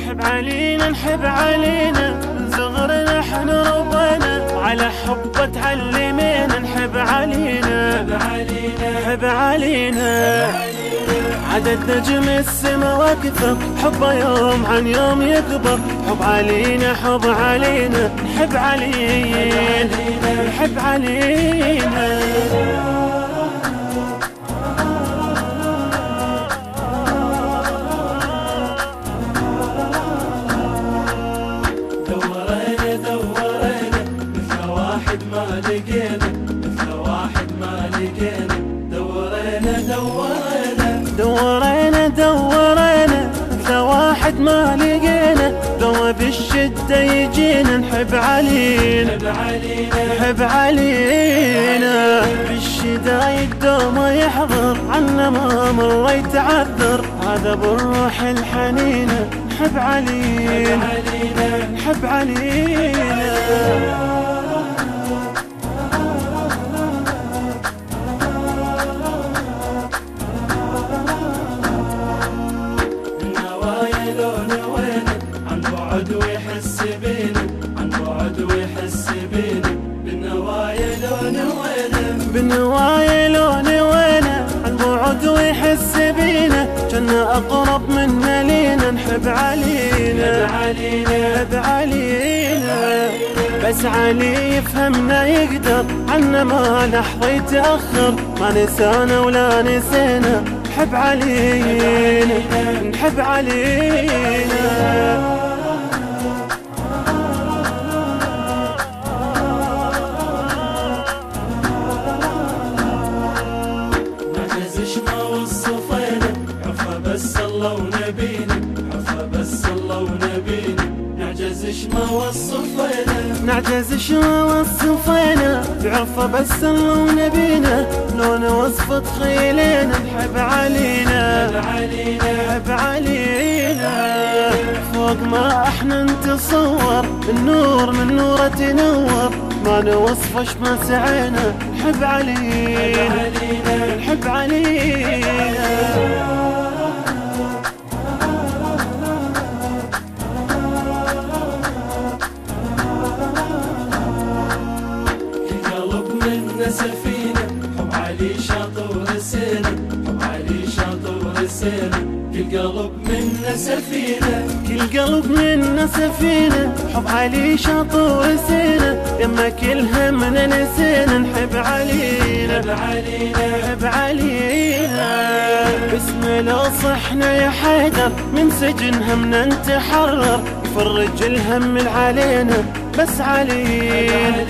نحب علينا نحب علينا من صغرنا احنا ربنا على حبه تعلمينا نحب علينا نحب علينا عدد نجم السما واكثر حبه يوم عن يوم يكبر حب علينا حب علينا نحب علينا نحب علينا ما لقينا مثل واحد ما لقينا دورينا مثل واحد ما لقينا لو بالشدة يجينا نحب علينا نحب علينا بالشدايد دوما يحضر عنا ما مر يتعذر هذا بالروح الحنينة نحب علينا نحب علينا ويحس بينا عن بعد ويحس بينا بالنوايا لون وينه عن بعد ويحس بينا كنا أقرب منا لينا نحب علينا نحب علينا بس علي يفهمنا يقدر عنا ما لحظة يتأخر ما نسانا ولا نسينا نحب علينا نحب علينا بس الله ونبينا عفا بس الله ونبينا نعجزش ما وصفينا بعفا بس الله ونبينا لو نوصف تخيلينا نحب علينا نحب علينا فوق ما احنا نتصور النور من نوره تنور ما نوصفش ما سعينا نحب علينا نحب علينا سفينة حب علي شاطر السنة حب علي شاطر السنة كل قلب منا سفينة كل قلب منا سفينة حب علي شاطر السنة يما كل همنا نسينا نحب علينا نحب علينا بسم لو صحنا يا حيدر من سجن همنا نتحرر يفرج الهم علينا بس علينا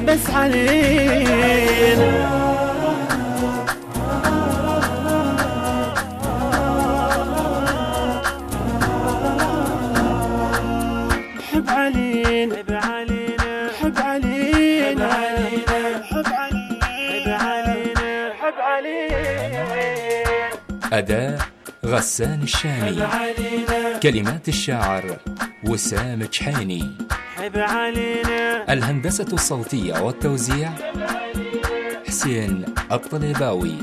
بس علينا نحب علينا نحب علينا نحب علينا نحب علينا نحب علينا أداء غسان الشامي كلمات الشاعر وسام جحيني نحب علينا الهندسة الصوتية والتوزيع حسين الطليباوي